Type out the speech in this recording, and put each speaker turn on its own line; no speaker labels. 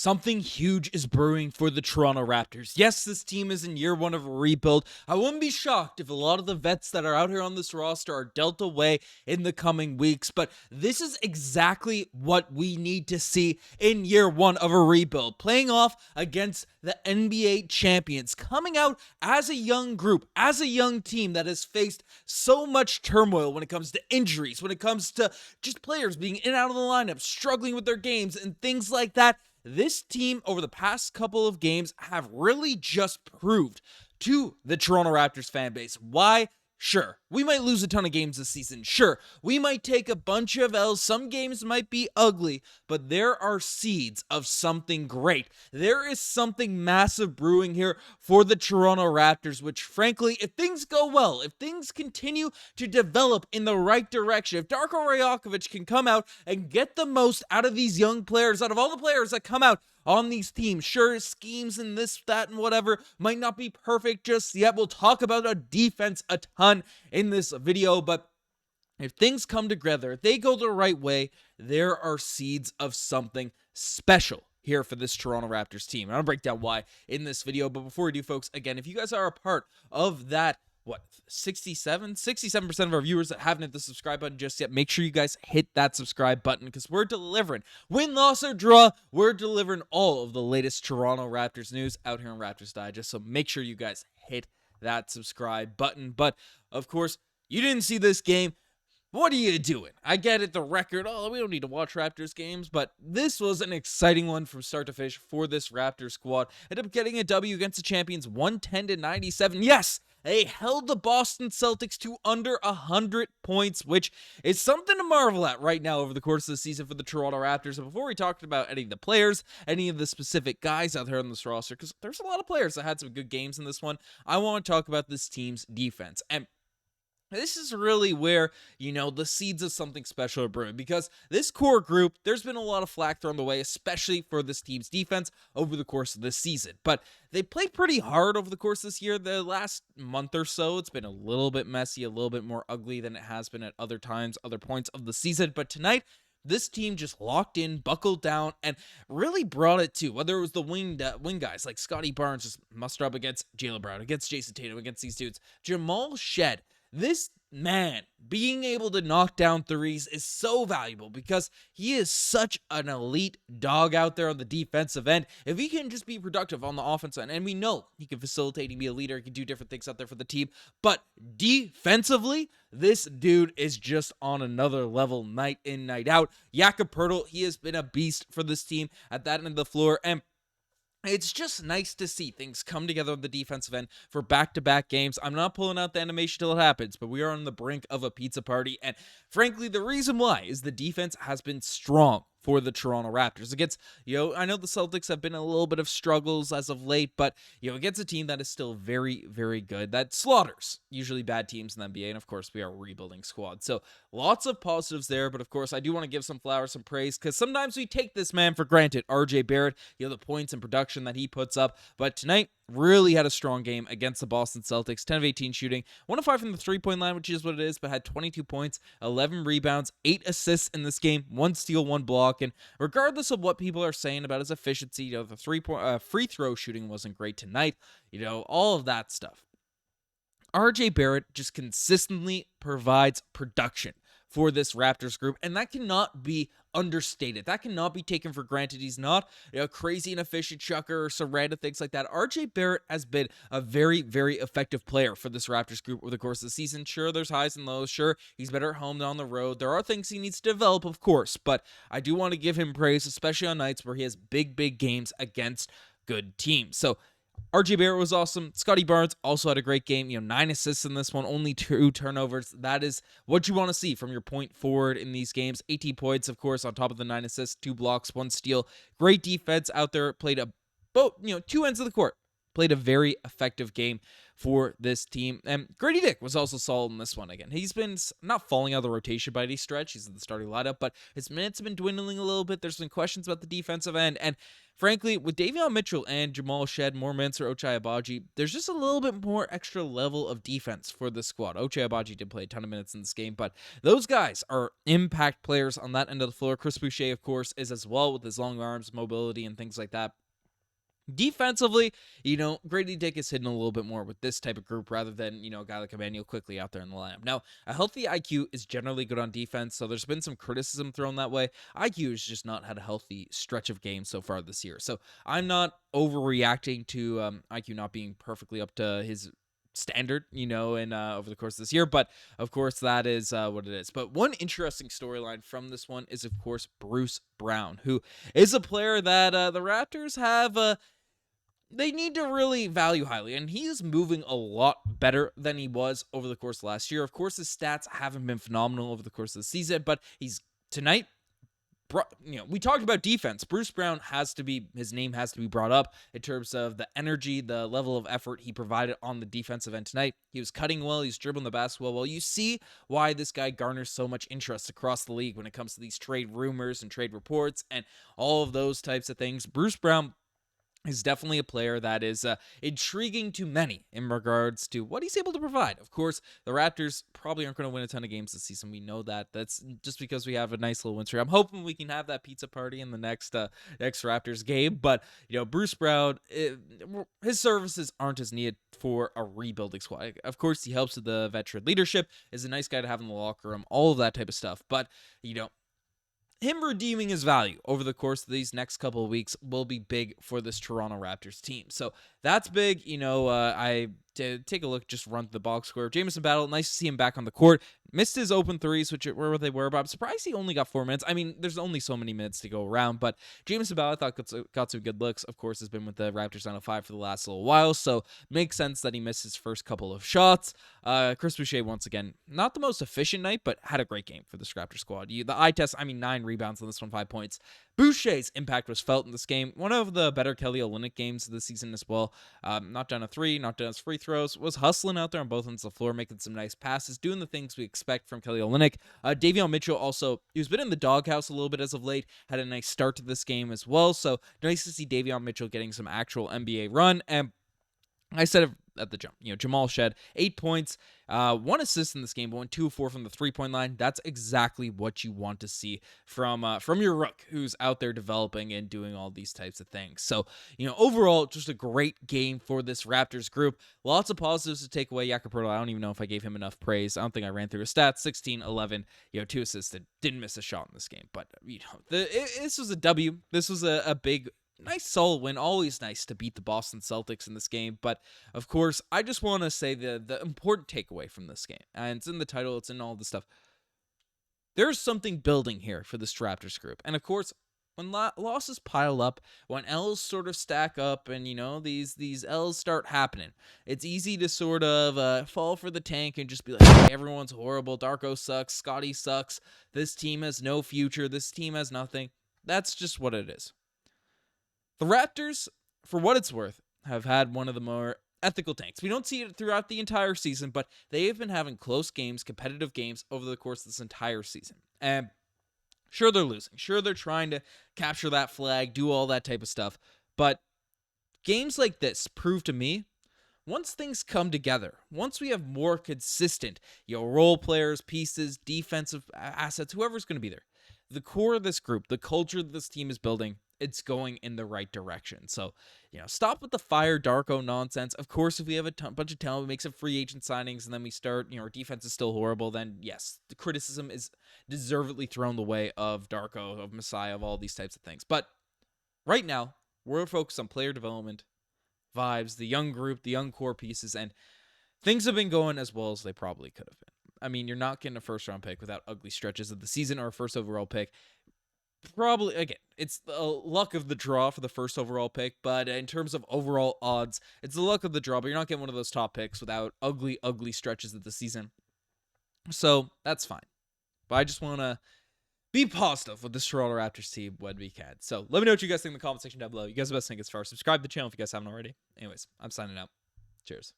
Something huge is brewing for the Toronto Raptors. Yes, this team is in year one of a rebuild. I wouldn't be shocked if a lot of the vets that are out here on this roster are dealt away in the coming weeks, but this is exactly what we need to see in year one of a rebuild. Playing off against the NBA champions, coming out as a young group, as a young team that has faced so much turmoil when it comes to injuries, when it comes to just players being in and out of the lineup, struggling with their games and things like that. This team over the past couple of games have really just proved to the Toronto Raptors fan base why. Sure, we might lose a ton of games this season. Sure, we might take a bunch of L's. Some games might be ugly, but there are seeds of something great. There is something massive brewing here for the Toronto Raptors, which frankly, if things go well, if things continue to develop in the right direction, if Darko Rajaković can come out and get the most out of these young players, out of all the players that come out on these teams. Sure, schemes and this, that, and whatever might not be perfect just yet. We'll talk about a defense a ton in this video, but if things come together, if they go the right way, there are seeds of something special here for this Toronto Raptors team. And I'll break down why in this video, but before we do, folks, again, if you guys are a part of that 67% of our viewers that haven't hit the subscribe button just yet, make sure you guys hit that subscribe button because we're delivering, win, loss, or draw, we're delivering all of the latest Toronto Raptors news out here in Raptors Digest, so make sure you guys hit that subscribe button. But of course, you didn't see this game. What are you doing? I get it, the record, we don't need to watch Raptors games, but this was an exciting one from start to finish for this Raptors squad. Ended up getting a W against the champions, 110-97. Yes! They held the Boston Celtics to under 100 points, which is something to marvel at right now over the course of the season for the Toronto Raptors. And before we talked about any of the players, any of the specific guys out there on this roster, because there's a lot of players that had some good games in this one, I want to talk about this team's defense. And this is really where, the seeds of something special are brewing, because this core group, there's been a lot of flack thrown the way, especially for this team's defense over the course of this season. But they played pretty hard over the course of this year. The last month or so, it's been a little bit messy, a little bit more ugly than it has been at other times, other points of the season. But tonight, this team just locked in, buckled down, and really brought it to, whether it was the wing guys like Scottie Barnes just muster up against Jaylen Brown, against Jason Tatum, against these dudes. Jamal Shead. This man being able to knock down threes is so valuable because he is such an elite dog out there on the defensive end. If he can just be productive on the offensive end, and we know he can facilitate and be a leader, he can do different things out there for the team, but defensively, this dude is just on another level night in, night out. Jakob Poeltl, he has been a beast for this team at that end of the floor, and it's just nice to see things come together on the defensive end for back-to-back games. I'm not pulling out the animation till it happens, but we are on the brink of a pizza party. And frankly, the reason why is the defense has been strong for the Toronto Raptors. Against, I know the Celtics have been a little bit of struggles as of late, but, against a team that is still very, very good, that slaughters usually bad teams in the NBA, and of course, we are a rebuilding squad. So, lots of positives there, but of course, I do want to give some flowers, some praise, because sometimes we take this man for granted, RJ Barrett, the points and production that he puts up, but tonight, really had a strong game against the Boston Celtics. 10 of 18 shooting, 1 of 5 from the three-point line, which is what it is, but had 22 points, 11 rebounds, 8 assists in this game, 1 steal, 1 block. And regardless of what people are saying about his efficiency, the free throw shooting wasn't great tonight, all of that stuff. RJ Barrett just consistently provides production for this Raptors group, and that cannot be understated. That cannot be taken for granted. He's not a crazy inefficient chucker or some random things like that. RJ Barrett has been a very, very effective player for this Raptors group over the course of the season. Sure, there's highs and lows. Sure, he's better at home than on the road. There are things he needs to develop, of course, but I do want to give him praise, especially on nights where he has big, big games against good teams. So RJ Barrett was awesome. Scottie Barnes also had a great game. 9 assists in this one, only 2 turnovers. That is what you want to see from your point forward in these games. 18 points, of course, on top of the 9 assists, 2 blocks, 1 steal. Great defense out there. Played both, 2 ends of the court. Played a very effective game for this team. And Gradey Dick was also solid in this one again. He's been not falling out of the rotation by any stretch. He's in the starting lineup, but his minutes have been dwindling a little bit. There's been questions about the defensive end. And frankly, with Davion Mitchell and Jamal Shead, more minutes for Ochai Agbaji, there's just a little bit more extra level of defense for this squad. Ochai Agbaji did play a ton of minutes in this game, but those guys are impact players on that end of the floor. Chris Boucher, of course, is as well with his long arms, mobility, and things like that. Defensively, Gradey Dick is hitting a little bit more with this type of group rather than, a guy like Immanuel Quickley out there in the lineup. Now, a healthy IQ is generally good on defense, so there's been some criticism thrown that way. IQ has just not had a healthy stretch of games so far this year. So I'm not overreacting to IQ not being perfectly up to his standard, over the course of this year. But, of course, that is what it is. But one interesting storyline from this one is, of course, Bruce Brown, who is a player that the Raptors have... they need to really value highly, and he is moving a lot better than he was over the course of last year. Of course, his stats haven't been phenomenal over the course of the season, but tonight, we talked about defense. Bruce Brown his name has to be brought up in terms of the energy, the level of effort he provided on the defensive end tonight. He was cutting well, he's dribbling the basketball well. You see why this guy garners so much interest across the league when it comes to these trade rumors and trade reports and all of those types of things. Bruce Brown is definitely a player that is intriguing to many in regards to what he's able to provide. Of course, the Raptors probably aren't going to win a ton of games this season. We know that. That's just because we have a nice little win streak. I'm hoping we can have that pizza party in the next Raptors game. But, Bruce Brown, his services aren't as needed for a rebuilding squad. Of course, he helps with the veteran leadership, is a nice guy to have in the locker room, all of that type of stuff. But, him redeeming his value over the course of these next couple of weeks will be big for this Toronto Raptors team. So that's big. I take a look, just run the box score. Jamison Battle, nice to see him back on the court. Missed his open threes, which were what they were, but I'm surprised he only got 4 minutes. I mean, there's only so many minutes to go around, but Jamison Battle, I thought, got some good looks. Of course, has been with the Raptors 905 for the last little while, so makes sense that he missed his first couple of shots. Chris Boucher, once again, not the most efficient night, but had a great game for this Raptors squad. The eye test, 9 rebounds on this one, 5 points. Boucher's impact was felt in this game. One of the better Kelly Olynyk games of the season as well. Not down a three, not down his free throws. Was hustling out there on both ends of the floor, making some nice passes, doing the things we expect from Kelly Olynyk. Davion Mitchell also, he's been in the doghouse a little bit as of late. Had a nice start to this game as well. So nice to see Davion Mitchell getting some actual NBA run. And I said it at the jump. Jamal Shead, 8 points, 1 assist in this game, but went 2 of 4 from the 3-point line. That's exactly what you want to see from your rook who's out there developing and doing all these types of things. So, overall, just a great game for this Raptors group. Lots of positives to take away. Jakob Poeltl, I don't even know if I gave him enough praise. I don't think I ran through his stats. 16, 11, 2 assists. Didn't miss a shot in this game. But, this was a W. This was a big, nice solid win. Always nice to beat the Boston Celtics in this game. But, of course, I just want to say the important takeaway from this game. And it's in the title. It's in all this stuff. There's something building here for this Raptors group. And, of course, when losses pile up, when L's sort of stack up and, these L's start happening, it's easy to sort of fall for the tank and just be like, hey, everyone's horrible. Darko sucks. Scottie sucks. This team has no future. This team has nothing. That's just what it is. The Raptors, for what it's worth, have had one of the more ethical tanks. We don't see it throughout the entire season, but they have been having close games, competitive games over the course of this entire season. And sure, they're losing. Sure, they're trying to capture that flag, do all that type of stuff. But games like this prove to me, once things come together, once we have more consistent, role players, pieces, defensive assets, whoever's going to be there, the core of this group, the culture that this team is building, it's going in the right direction. So, stop with the fire Darko nonsense. Of course, if we have a bunch of talent, we make some free agent signings, and then we start, our defense is still horrible, then yes, the criticism is deservedly thrown the way of Darko, of Masai, of all these types of things. But right now, we're focused on player development, vibes, the young group, the young core pieces, and things have been going as well as they probably could have been. You're not getting a first-round pick without ugly stretches of the season or a first overall pick. Probably, again, it's the luck of the draw for the first overall pick, but in terms of overall odds, it's the luck of the draw, but you're not getting one of those top picks without ugly stretches of the season. So, that's fine. But I just want to be positive with this Toronto Raptors team when we can. So, let me know what you guys think in the comment section down below. You guys are the best thing as far. Subscribe to the channel if you guys haven't already. Anyways, I'm signing out. Cheers.